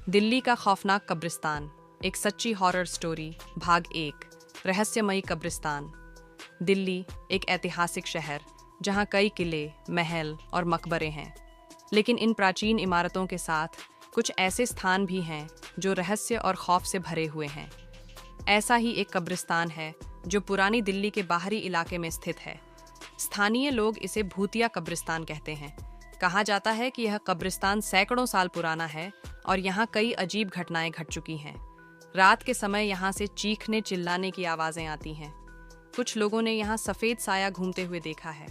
दिल्ली का खौफनाक कब्रिस्तान, एक सच्ची हॉरर स्टोरी, भाग 1। रहस्यमयी कब्रिस्तान। दिल्ली एक ऐतिहासिक शहर जहां कई किले, महल और मकबरे हैं, लेकिन इन प्राचीन इमारतों के साथ कुछ ऐसे स्थान भी हैं जो रहस्य और खौफ से भरे हुए हैं। ऐसा ही एक कब्रिस्तान है जो पुरानी दिल्ली के बाहरी इलाके में स्थित है। स्थानीय लोग इसे भूतिया कब्रिस्तान कहते हैं। कहा जाता है कि यह कब्रिस्तान सैकड़ों साल पुराना है और यहाँ कई अजीब घटनाएं घट चुकी हैं। रात के समय यहाँ से चीखने चिल्लाने की आवाजें आती हैं। कुछ लोगों ने यहाँ सफेद साया घूमते हुए देखा है।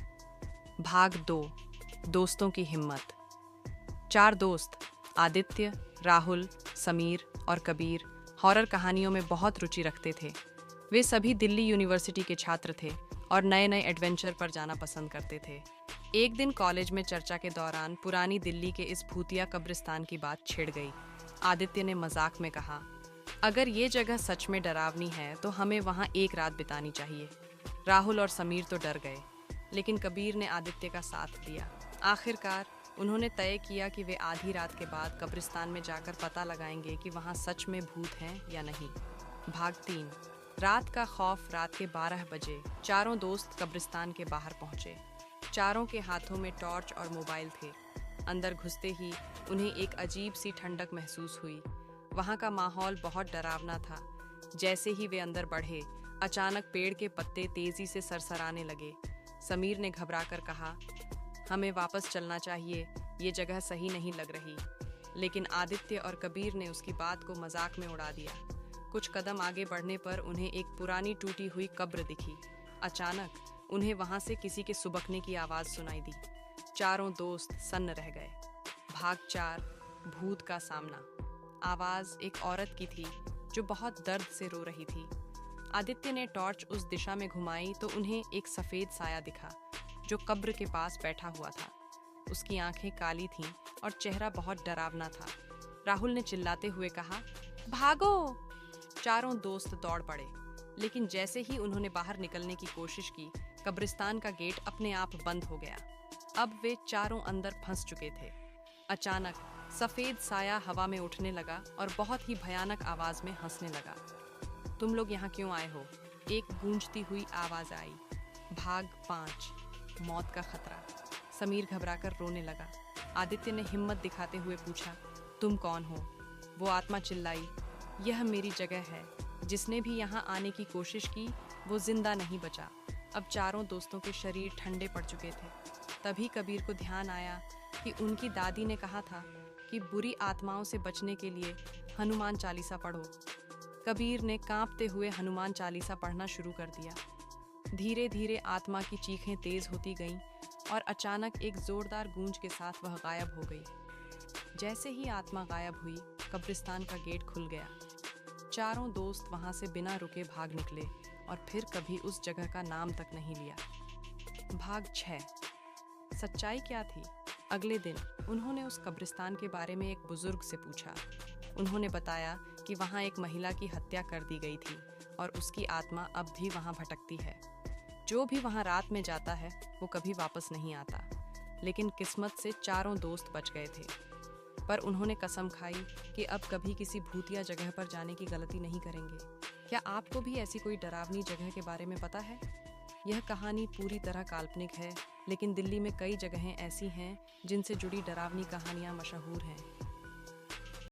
भाग 2। दोस्तों की हिम्मत। 4 दोस्त आदित्य, राहुल, समीर और कबीर हॉरर कहानियों में बहुत रुचि रखते थे। वे सभी दिल्ली यूनिवर्सिटी के छात्र थे और नए नए एडवेंचर पर जाना पसंद करते थे। एक दिन कॉलेज में चर्चा के दौरान पुरानी दिल्ली के इस भूतिया कब्रिस्तान की बात छिड़ गई। आदित्य ने मजाक में कहा, अगर ये जगह सच में डरावनी है तो हमें वहाँ एक रात बितानी चाहिए। राहुल और समीर तो डर गए, लेकिन कबीर ने आदित्य का साथ दिया। आखिरकार उन्होंने तय किया कि वे आधी रात के बाद कब्रिस्तान में जाकर पता लगाएंगे कि वहाँ सच में भूत हैं या नहीं। भाग 3। रात का खौफ। रात के 12 बजे चारों दोस्त कब्रिस्तान के बाहर पहुंचे। चारों के हाथों में टॉर्च और मोबाइल थे। अंदर घुसते ही उन्हें एक अजीब सी ठंडक महसूस हुई। वहाँ का माहौल बहुत डरावना था। जैसे ही वे अंदर बढ़े, अचानक पेड़ के पत्ते तेजी से सरसराने लगे। समीर ने घबराकर कहा, हमें वापस चलना चाहिए, ये जगह सही नहीं लग रही। लेकिन आदित्य और कबीर ने उसकी बात को मजाक में उड़ा दिया। कुछ कदम आगे बढ़ने पर उन्हें एक पुरानी टूटी हुई कब्र दिखी। अचानक उन्हें वहां से किसी के सुबकने की आवाज सुनाई दी। चारों दोस्त सन्न रह गए। भाग 4। भूत का सामना। आवाज एक औरत की थी जो बहुत दर्द से रो रही थी। आदित्य ने टॉर्च उस दिशा में घुमाई तो उन्हें एक सफेद साया दिखा जो कब्र के पास बैठा हुआ था। उसकी आंखें काली थीं और चेहरा बहुत डरावना था। राहुल ने चिल्लाते हुए कहा, भागो! चारों दोस्त दौड़ पड़े, लेकिन जैसे ही उन्होंने बाहर निकलने की कोशिश की, कब्रिस्तान का गेट अपने आप बंद हो गया। अब वे चारों अंदर फंस चुके थे। अचानक सफेद साया हवा में उठने लगा और बहुत ही भयानक आवाज में हंसने लगा। तुम लोग यहाँ क्यों आए हो? एक गूंजती हुई आवाज आई। भाग 5। मौत का खतरा। समीर घबराकर रोने लगा। आदित्य ने हिम्मत दिखाते हुए पूछा, तुम कौन हो? वो आत्मा चिल्लाई, यह मेरी जगह है। जिसने भी यहाँ आने की कोशिश की वो जिंदा नहीं बचा। अब चारों दोस्तों के शरीर ठंडे पड़ चुके थे। तभी कबीर को ध्यान आया कि उनकी दादी ने कहा था कि बुरी आत्माओं से बचने के लिए हनुमान चालीसा पढ़ो। कबीर ने कांपते हुए हनुमान चालीसा पढ़ना शुरू कर दिया। धीरे धीरे आत्मा की चीखें तेज होती गईं और अचानक एक जोरदार गूंज के साथ वह गायब हो गई। जैसे ही आत्मा गायब हुई, कब्रिस्तान का गेट खुल गया। चारों दोस्त वहां से बिना रुके भाग निकले और फिर कभी उस जगह का नाम तक नहीं लिया। भाग 6। सच्चाई क्या थी? अगले दिन उन्होंने उस कब्रिस्तान के बारे में एक बुजुर्ग से पूछा। उन्होंने बताया कि वहां एक महिला की हत्या कर दी गई थी और उसकी आत्मा अब भी वहां भटकती है। जो भी वहां रात में जाता है वो कभी वापस नहीं आता। लेकिन किस्मत से चारों दोस्त बच गए थे। पर उन्होंने कसम खाई कि अब कभी किसी भूतिया जगह पर जाने की गलती नहीं करेंगे। क्या आपको भी ऐसी कोई डरावनी जगह के बारे में पता है? यह कहानी पूरी तरह काल्पनिक है, लेकिन दिल्ली में कई जगहें ऐसी हैं जिनसे जुड़ी डरावनी कहानियां मशहूर हैं।